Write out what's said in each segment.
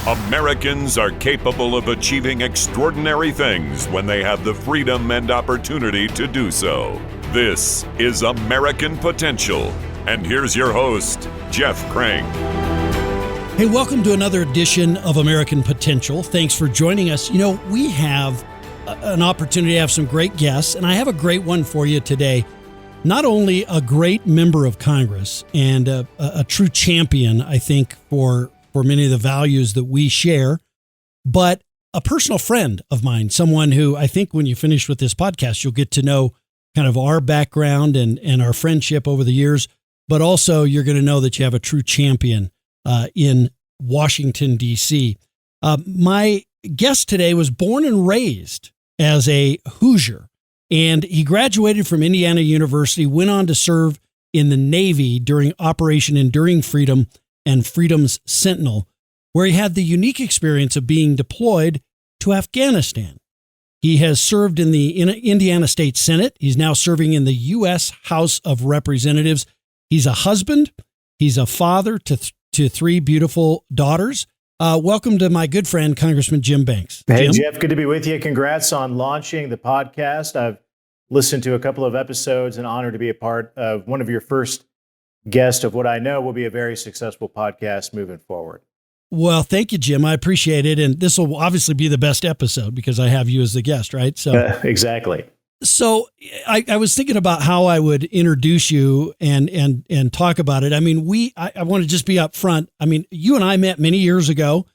Americans are capable of achieving extraordinary things when they have the freedom and opportunity to do so. This is American Potential. And here's your host, Jeff Crank. Hey, welcome to another edition of American Potential. Thanks for joining us. You know, we have an opportunity to have some great guests, and I have a great one for you today. Not only a great member of Congress and a true champion, I think, for many of the values that we share, but a personal friend of mine, someone who I think when you finish with this podcast, you'll get to know kind of our background and our friendship over the years, but also you're going to know that you have a true champion in Washington, D.C. My guest today was born and raised as a Hoosier, and he graduated from Indiana University, went on to serve in the Navy during Operation Enduring Freedom and Freedom's Sentinel, where he had the unique experience of being deployed to Afghanistan. He has served in the Indiana State Senate. He's now serving in the U.S. House of Representatives. He's a husband. He's a father to three beautiful daughters. Welcome to my good friend, Congressman Jim Banks. Hey, Jim? Jeff, good to be with you. Congrats on launching the podcast. I've listened to a couple of episodes and honored to be a part of one of your first guests of what I know will be a very successful podcast moving forward. Well, thank you, Jim. I appreciate it. And this will obviously be the best episode because I have you as the guest, right? So exactly. So I was thinking about how I would introduce you and talk about it. I mean, I want to just be up front. I mean, you and I met many years ago.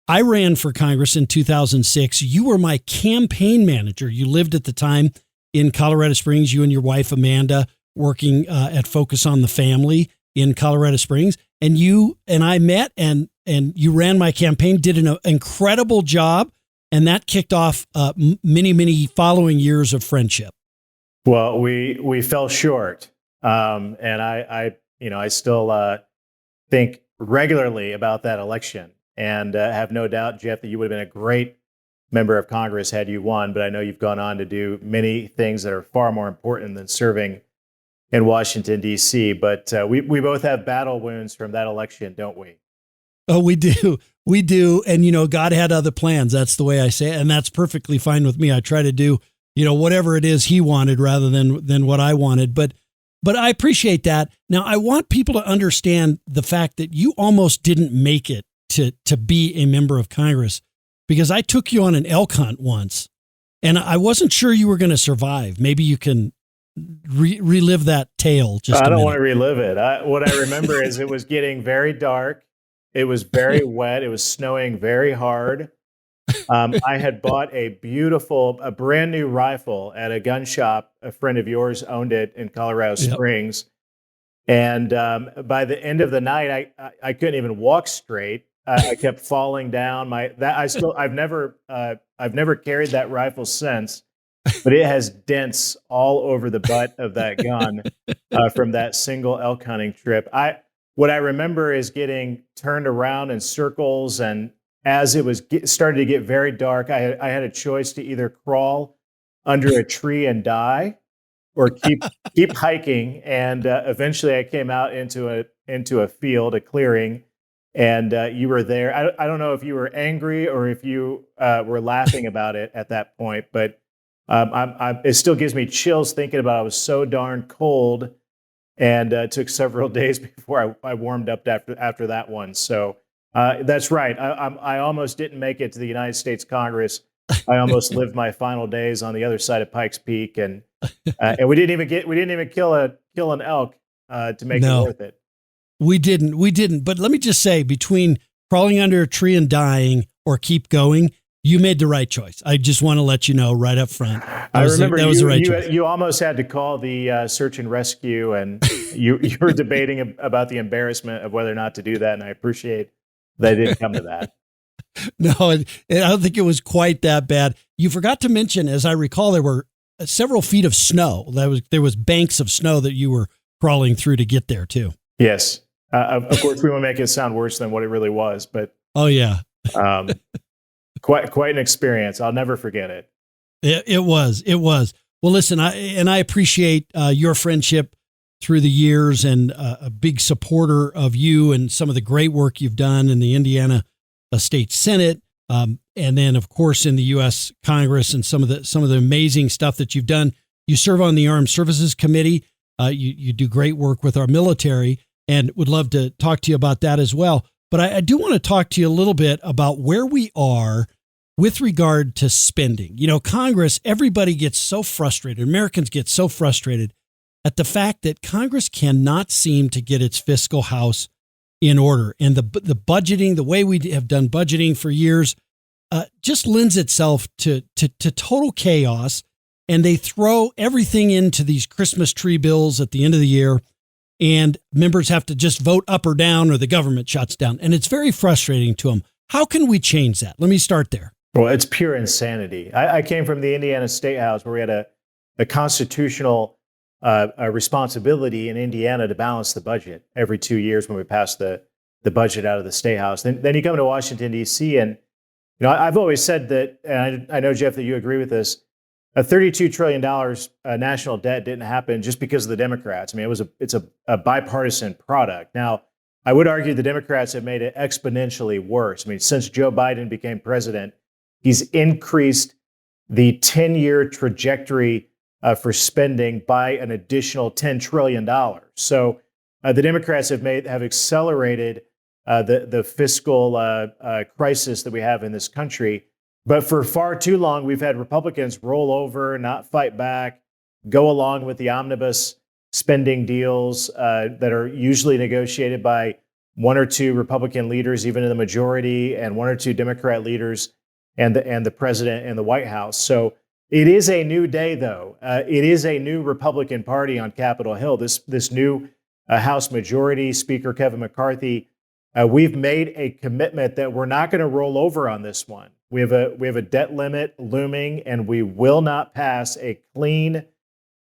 I ran for Congress in 2006. You were my campaign manager. You lived at the time in Colorado Springs, you and your wife, Amanda, working at Focus on the Family in Colorado Springs. And you and I met and you ran my campaign, did an incredible job. And that kicked off many following years of friendship. Well, we fell short. And I still think regularly about that election and have no doubt, Jeff, that you would have been a great member of Congress had you won. But I know you've gone on to do many things that are far more important than serving in Washington, D.C. But we both have battle wounds from that election, don't we? Oh, we do. We do. And, you know, God had other plans. That's the way I say it. And that's perfectly fine with me. I try to do, you know, whatever it is he wanted rather than what I wanted. But I appreciate that. Now, I want people to understand the fact that you almost didn't make it to be a member of Congress because I took you on an elk hunt once and I wasn't sure you were going to survive. Maybe you can relive that tale. I don't want to relive it. What I remember is it was getting very dark. It was very wet. It was snowing very hard. I had bought a brand new rifle at a gun shop. A friend of yours owned it in Colorado Springs. And by the end of the night, I couldn't even walk straight. I kept falling down. I've never carried that rifle since, but it has dents all over the butt of that gun from that single elk hunting trip. What I remember is getting turned around in circles, and as it was started to get very dark, I had a choice to either crawl under a tree and die, or keep hiking. And eventually, I came out into a field, a clearing, and you were there. I don't know if you were angry or if you were laughing about it at that point, but it still gives me chills thinking about it. I was so darn cold. And it took several days before I warmed up after that one. So that's right. I almost didn't make it to the United States Congress. I almost lived my final days on the other side of Pikes Peak, and we didn't even kill an elk to make it worth it. We didn't. But let me just say, between crawling under a tree and dying or keep going, you made the right choice. I just want to let you know right up front. I remember you almost had to call the search and rescue, and you were debating about the embarrassment of whether or not to do that. And I appreciate that it didn't come to that. No, I don't think it was quite that bad. You forgot to mention, as I recall, there were several feet of snow. There was banks of snow that you were crawling through to get there too. Yes. Of course, we want to make it sound worse than what it really was, but oh yeah. Quite an experience. I'll never forget it. It was. Well, listen, I appreciate your friendship through the years, and a big supporter of you and some of the great work you've done in the Indiana state Senate, and then of course in the U.S. Congress and some of the amazing stuff that you've done. You serve on the Armed Services Committee. You do great work with our military, and would love to talk to you about that as well. But I do want to talk to you a little bit about where we are with regard to spending. Congress, everybody gets so frustrated. Americans get so frustrated at the fact that Congress cannot seem to get its fiscal house in order. And the budgeting, the way we have done budgeting for years, just lends itself to total chaos. And they throw everything into these Christmas tree bills at the end of the year, and members have to just vote up or down or the government shuts down. And it's very frustrating to them. How can we change that? Let me start there. Well, it's pure insanity. I came from the Indiana State House, where we had a constitutional responsibility in Indiana to balance the budget every 2 years when we passed the budget out of the State House. Then you come to Washington, D.C., and I've always said that, and I know, Jeff, that you agree with this, a $32 trillion national debt didn't happen just because of the Democrats. I mean, it's a bipartisan product. Now, I would argue the Democrats have made it exponentially worse. I mean, since Joe Biden became president, he's increased the 10-year trajectory for spending by an additional $10 trillion. So the Democrats have accelerated the fiscal crisis that we have in this country. But for far too long, we've had Republicans roll over, not fight back, go along with the omnibus spending deals that are usually negotiated by one or two Republican leaders, even in the majority, and one or two Democrat leaders and the president and the White House. So it is a new day, though. It is a new Republican Party on Capitol Hill. This new House majority, Speaker Kevin McCarthy, we've made a commitment that we're not going to roll over on this one. We have a debt limit looming, and we will not pass a clean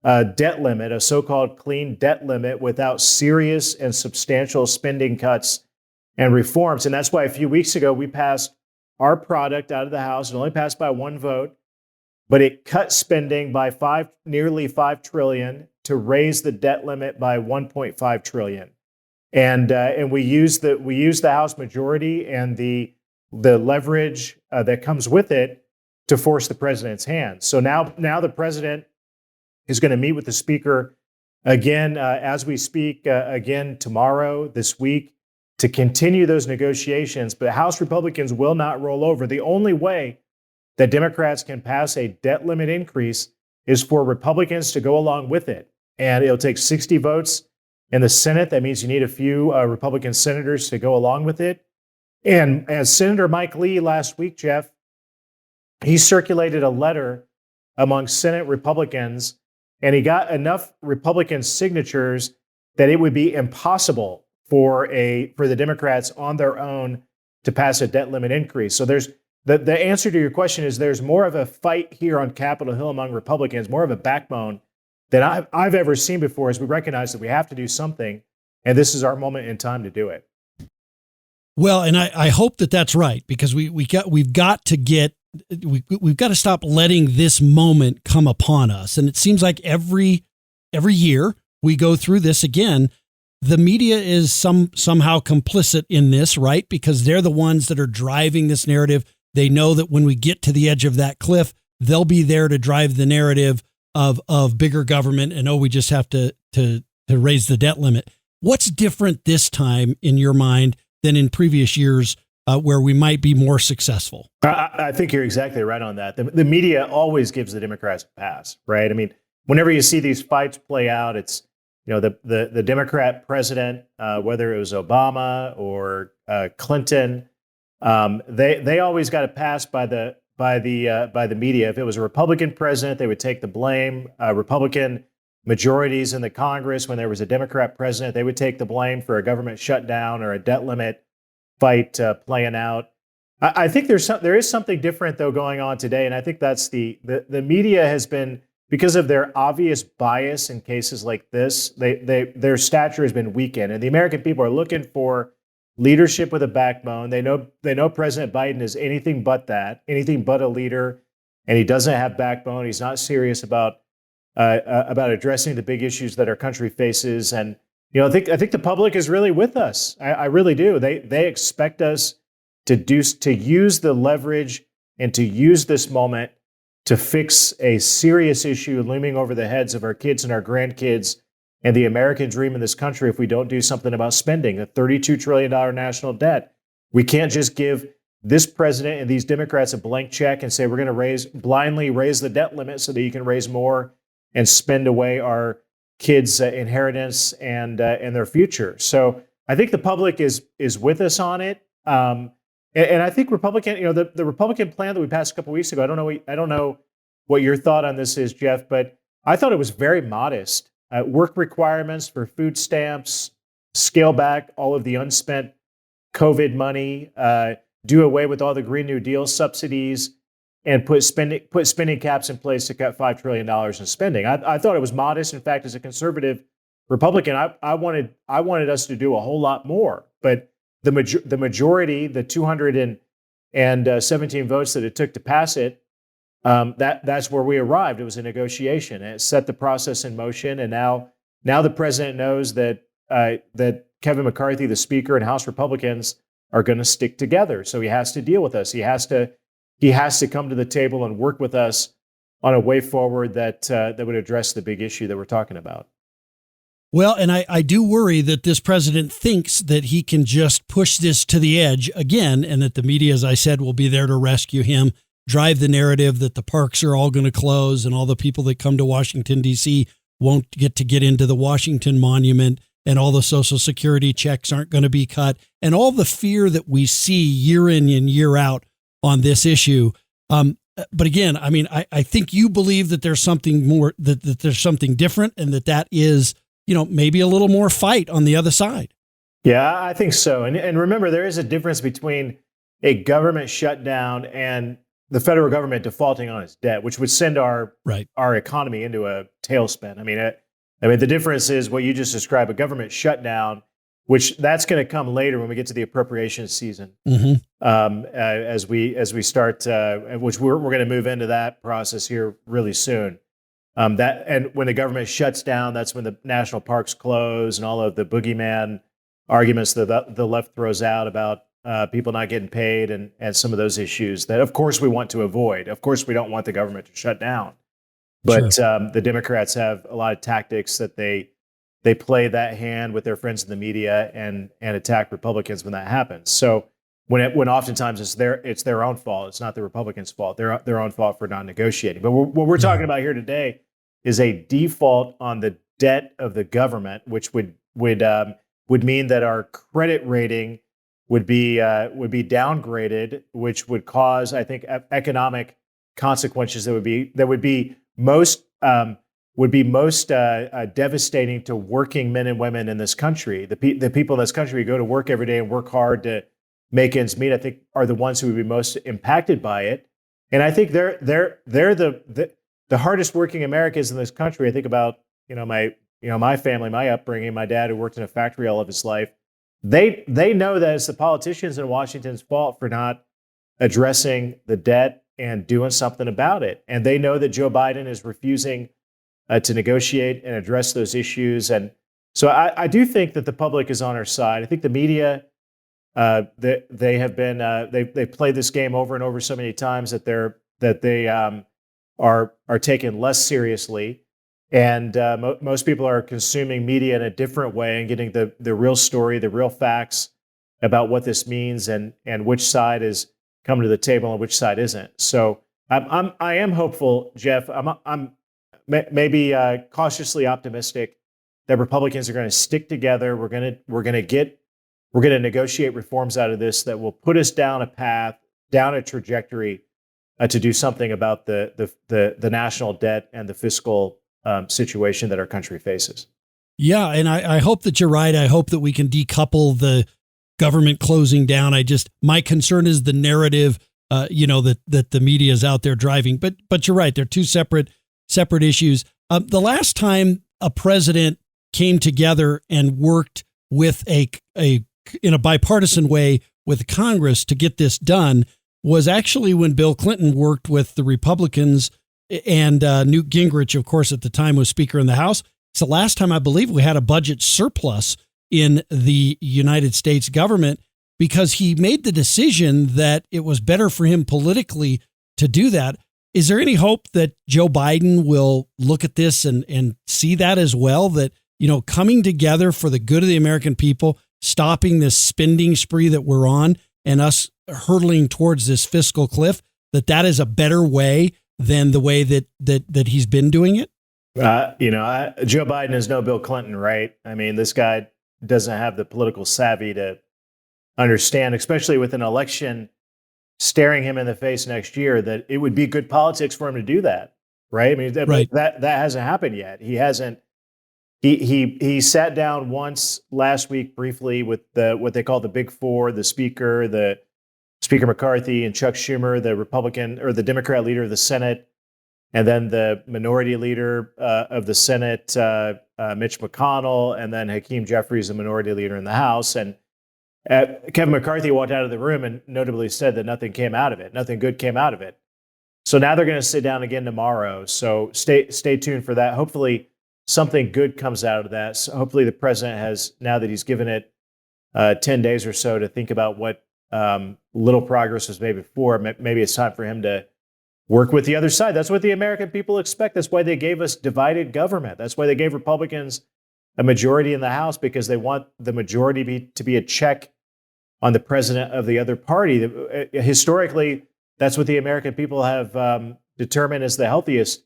debt limit, a so-called clean debt limit, without serious and substantial spending cuts and reforms. And that's why a few weeks ago we passed our product out of the House. It only passed by one vote, but it cut spending by nearly $5 trillion to raise the debt limit by $1.5 trillion. And we used the House majority and the leverage that comes with it to force the president's hand. So now the president is going to meet with the speaker again as we speak, again tomorrow, this week, to continue those negotiations. But House Republicans will not roll over. The only way that Democrats can pass a debt limit increase is for Republicans to go along with it. And it'll take 60 votes in the Senate. That means you need a few Republican senators to go along with it. And as Senator Mike Lee last week, Jeff, he circulated a letter among Senate Republicans, and he got enough Republican signatures that it would be impossible for the Democrats on their own to pass a debt limit increase. So there's the answer to your question is there's more of a fight here on Capitol Hill among Republicans, more of a backbone than I've ever seen before, as we recognize that we have to do something, and this is our moment in time to do it. Well, and I hope that that's right, because we've got to stop letting this moment come upon us. And it seems like every year we go through this again. The media is somehow complicit in this, right? Because they're the ones that are driving this narrative. They know that when we get to the edge of that cliff, they'll be there to drive the narrative of bigger government and, we just have to raise the debt limit. What's different this time in your mind than in previous years where we might be more successful? I think you're exactly right on that. The media always gives the Democrats a pass, right? I mean, whenever you see these fights play out, it's the Democrat president, whether it was Obama or Clinton, they always got a pass by the media. If it was a Republican president, they would take the blame. Republican majorities in the Congress, when there was a Democrat president, they would take the blame for a government shutdown or a debt limit fight playing out. I think there is something different though going on today, and I think that's the media has been, because of their obvious bias in cases like this, their stature has been weakened, and the American people are looking for leadership with a backbone. They know President Biden is anything but that, anything but a leader, and he doesn't have backbone. He's not serious about addressing the big issues that our country faces. And I think the public is really with us. I really do. They expect us to use the leverage and to use this moment to fix a serious issue looming over the heads of our kids and our grandkids and the American dream in this country if we don't do something about spending a $32 trillion national debt. We can't just give this president and these Democrats a blank check and say we're going to blindly raise the debt limit so that you can raise more and spend away our kids' inheritance and their future. So I think the public is with us on it. And I think Republican, the Republican plan that we passed a couple weeks ago, I don't know what your thought on this is, Jeff, but I thought it was very modest. Work requirements for food stamps, scale back all of the unspent COVID money, do away with all the Green New Deal subsidies, and put spending caps in place to cut $5 trillion in spending. I thought it was modest. In fact, as a conservative Republican, I wanted us to do a whole lot more. But the majority, the 217 votes that it took to pass it, that's where we arrived. It was a negotiation, and it set the process in motion. And now the president knows that Kevin McCarthy, the Speaker, and House Republicans are going to stick together. So he has to deal with us. He has to come to the table and work with us on a way forward that would address the big issue that we're talking about. Well, and I do worry that this president thinks that he can just push this to the edge again, and that the media, as I said, will be there to rescue him, drive the narrative that the parks are all going to close and all the people that come to Washington, D.C. won't get into the Washington Monument, and all the Social Security checks aren't going to be cut, and all the fear that we see year in and year out on this issue. But again, I mean, I think you believe that there's something more, that there's something different, and that is, maybe a little more fight on the other side. Yeah, I think so. And remember, there is a difference between a government shutdown and the federal government defaulting on its debt, which would send our economy into a tailspin. I mean, the difference is what you just described: a government shutdown, which that's going to come later when we get to the appropriations season. Mm-hmm. As we start, which we're going to move into that process here really soon. And when the government shuts down, that's when the national parks close and all of the boogeyman arguments that the left throws out about people not getting paid and some of those issues that, of course, we want to avoid. Of course, we don't want the government to shut down. But sure. The Democrats have a lot of tactics that they play that hand with their friends in the media and attack Republicans when that happens. So when oftentimes it's their own fault. It's not the Republicans' fault. Their own fault for not negotiating. But what we're talking about here today is a default on the debt of the government, which would mean that our credit rating would be downgraded, which would cause, I think, economic consequences that would be most devastating to working men and women in this country. The people in this country who go to work every day and work hard to make ends meet, I think, are the ones who would be most impacted by it. And I think they're the hardest working Americans in this country. I think about my family, my upbringing, my dad who worked in a factory all of his life. They know that it's the politicians in Washington's fault for not addressing the debt and doing something about it. And they know that Joe Biden is refusing to negotiate and address those issues. And so I do think that the public is on our side. I think the media, they have been they played this game over and over so many times that they are taken less seriously. And most people are consuming media in a different way and getting the real story, the real facts about what this means and which side is coming to the table and which side isn't. So I am hopeful, Jeff. I'm maybe cautiously optimistic that Republicans are going to stick together. We're going to negotiate reforms out of this that will put us down a path, down a trajectory to do something about the national debt and the fiscal situation that our country faces. Yeah, and I hope that you're right. I hope that we can decouple the government closing down. My concern is the narrative, that the media is out there driving. But you're right. They're two separate issues. The last time a president came together and worked with in a bipartisan way with Congress to get this done was actually when Bill Clinton worked with the Republicans and Newt Gingrich, of course, at the time was Speaker in the House. It's the last time I believe we had a budget surplus in the United States government. because he made the decision that it was better for him politically to do that. Is there any hope that Joe Biden will look at this and see that as well, that, coming together for the good of the American people, stopping this spending spree that we're on and us hurtling towards this fiscal cliff, that is a better way than the way that he's been doing it? Joe Biden is no Bill Clinton, right? I mean, this guy doesn't have the political savvy to understand, especially with an election staring him in the face next year, that it would be good politics for him to do that, right? I mean, that hasn't happened yet. He hasn't. He sat down once last week briefly with what they call the Big Four: the Speaker McCarthy, and Chuck Schumer, the Republican or the Democrat leader of the Senate, and then the minority leader of the Senate, Mitch McConnell, and then Hakeem Jeffries, the minority leader in the House. And Kevin McCarthy walked out of the room and notably said that nothing came out of it. Nothing good came out of it. So now they're going to sit down again tomorrow. So stay tuned for that. Hopefully something good comes out of that. So hopefully the president has, now that he's given it 10 days or so to think about what little progress was made before, maybe it's time for him to work with the other side. That's what the American people expect. That's why they gave us divided government. That's why they gave Republicans a majority in the House, because they want the majority to be a check on the president of the other party. Historically, that's what the American people have determined as the healthiest.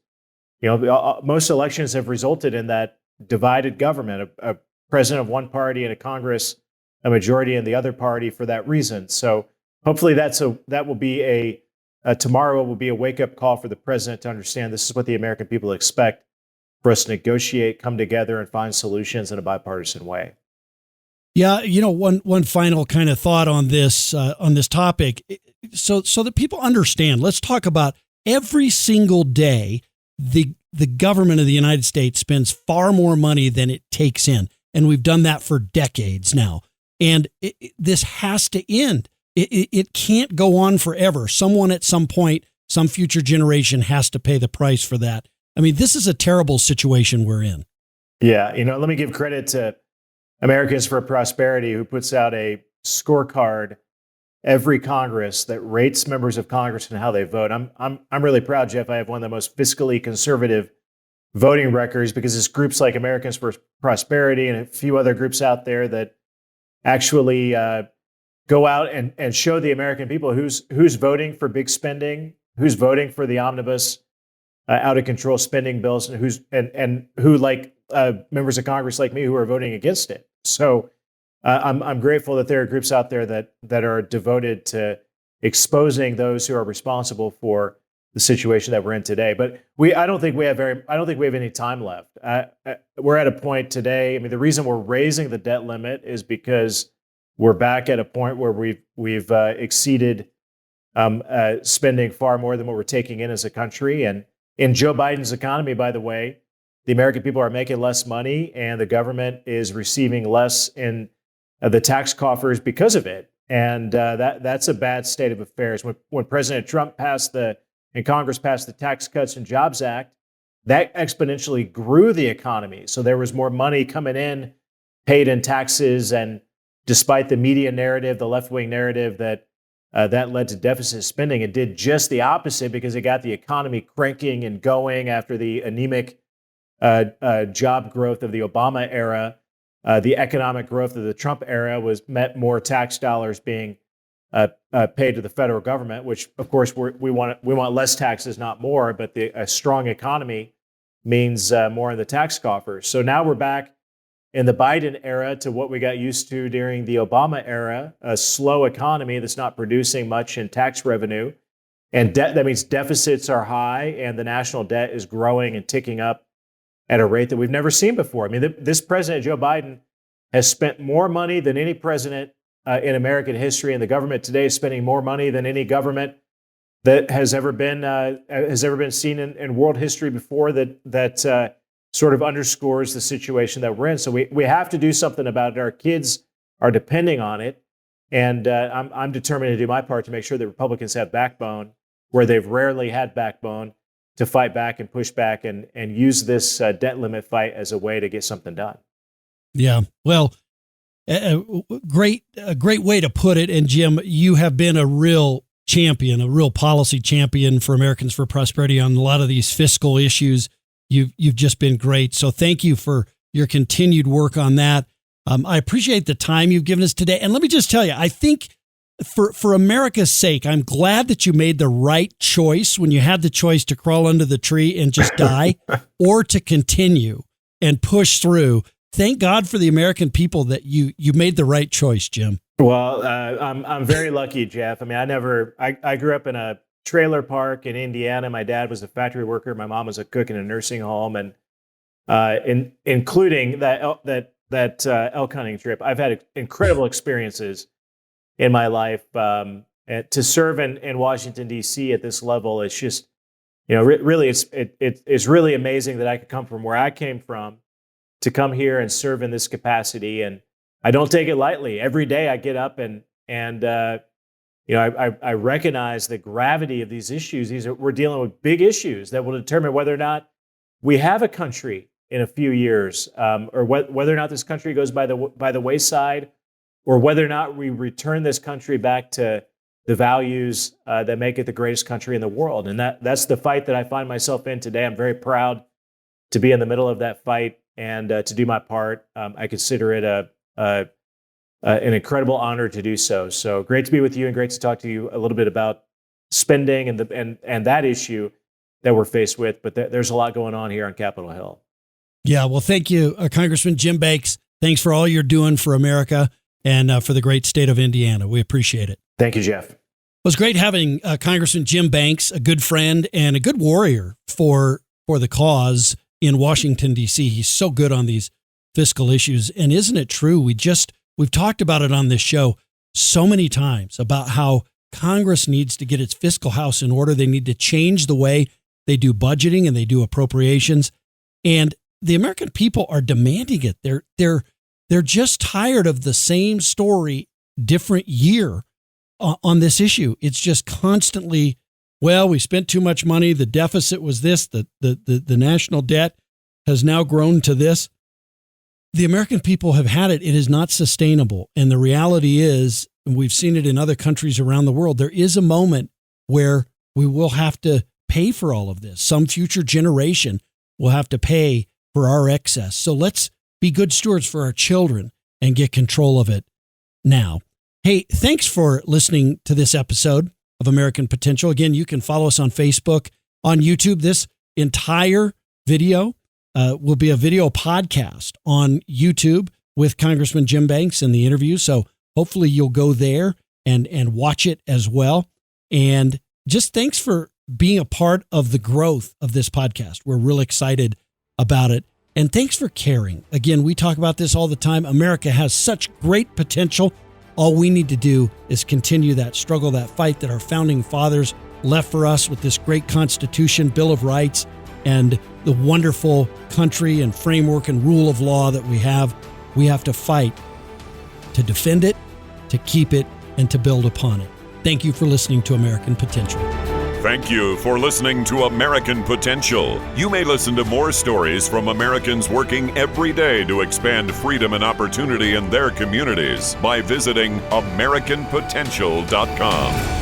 Most elections have resulted in that divided government, a president of one party and a Congress, a majority in the other party for that reason. So hopefully tomorrow will be a wake-up call for the president to understand this is what the American people expect, for us to negotiate, come together, and find solutions in a bipartisan way. Yeah, one final kind of thought on this topic, so that people understand. Let's talk about every single day the government of the United States spends far more money than it takes in, and we've done that for decades now. And this has to end. It can't go on forever. Someone at some point, some future generation has to pay the price for that. I mean, this is a terrible situation we're in. Yeah. Let me give credit to Americans for Prosperity, who puts out a scorecard every Congress that rates members of Congress and how they vote. I'm really proud, Jeff. I have one of the most fiscally conservative voting records, because it's groups like Americans for Prosperity and a few other groups out there that actually go out and show the American people who's voting for big spending, who's voting for the omnibus out of control spending bills, and who like members of Congress like me who are voting against it. So I'm grateful that there are groups out there that are devoted to exposing those who are responsible for the situation that we're in today. But I don't think we have any time left. We're at a point today. I mean, the reason we're raising the debt limit is because we're back at a point where we've exceeded spending far more than what we're taking in as a country. And in Joe Biden's economy, by the way, the American people are making less money, and the government is receiving less in the tax coffers because of it. And that's a bad state of affairs. When President Trump and Congress passed the Tax Cuts and Jobs Act, that exponentially grew the economy. So there was more money coming in, paid in taxes, and despite the media narrative, the left-wing narrative that led to deficit spending, it did just the opposite, because it got the economy cranking and going after the anemic job growth of the Obama era. The economic growth of the Trump era meant more tax dollars being paid to the federal government, which of course we want less taxes, not more. But a strong economy means more in the tax coffers. So now we're back in the Biden era to what we got used to during the Obama era: a slow economy that's not producing much in tax revenue, and that means deficits are high, and the national debt is growing and ticking up at a rate that we've never seen before. I mean, this president, Joe Biden, has spent more money than any president in American history, and the government today is spending more money than any government that has ever been seen in world history before. That sort of underscores the situation that we're in. So we have to do something about it. Our kids are depending on it, and I'm determined to do my part to make sure that Republicans have backbone where they've rarely had backbone, to fight back and push back and use this debt limit fight as a way to get something done. Yeah. Well, A great way to put it. And Jim, you have been a real champion, a real policy champion for Americans for Prosperity on a lot of these fiscal issues. You've just been great. So thank you for your continued work on that. I appreciate the time you've given us today. And let me just tell you, I think for America's sake, I'm glad that you made the right choice when you had the choice to crawl under the tree and just die or to continue and push through. Thank God for the American people that you made the right choice, Jim. Well, I'm very lucky, Jeff. I mean, I grew up in a trailer park in Indiana. My dad was a factory worker. My mom was a cook in a nursing home, and including that elk hunting trip, I've had incredible experiences in my life. To serve in Washington D.C. at this level, it's just, really, it's really amazing that I could come from where I came from to come here and serve in this capacity, and I don't take it lightly. Every day I get up and I recognize the gravity of these issues. We're dealing with big issues that will determine whether or not we have a country in a few years, or whether or not this country goes by the wayside, or whether or not we return this country back to the values that make it the greatest country in the world. And that's the fight that I find myself in today. I'm very proud to be in the middle of that fight and to do my part. I consider it an incredible honor to do so. So great to be with you, and great to talk to you a little bit about spending and that issue that we're faced with. But there's a lot going on here on Capitol Hill. Yeah, well, thank you, Congressman Jim Banks. Thanks for all you're doing for America and for the great state of Indiana. We appreciate it. Thank you, Jeff. It was great having Congressman Jim Banks, a good friend and a good warrior for the cause in Washington, D.C. He's so good on these fiscal issues. And isn't it true? We've talked about it on this show so many times about how Congress needs to get its fiscal house in order. They need to change the way they do budgeting and they do appropriations. And the American people are demanding it. They're just tired of the same story, different year on this issue. It's just constantly, well, we spent too much money. The deficit was this. The national debt has now grown to this. The American people have had it. It is not sustainable. And the reality is, and we've seen it in other countries around the world, there is a moment where we will have to pay for all of this. Some future generation will have to pay for our excess. So let's be good stewards for our children and get control of it now. Hey, thanks for listening to this episode of American Potential. Again, you can follow us on Facebook, on YouTube. This entire video will be a video podcast on YouTube with Congressman Jim Banks and the interview. So hopefully you'll go there and watch it as well. And just thanks for being a part of the growth of this podcast. We're real excited about it. And thanks for caring. Again, we talk about this all the time. America has such great potential. All we need to do is continue that struggle, that fight that our founding fathers left for us with this great Constitution, Bill of Rights, and the wonderful country and framework and rule of law that we have. We have to fight to defend it, to keep it, and to build upon it. Thank you for listening to American Potential. Thank you for listening to American Potential. You may listen to more stories from Americans working every day to expand freedom and opportunity in their communities by visiting AmericanPotential.com.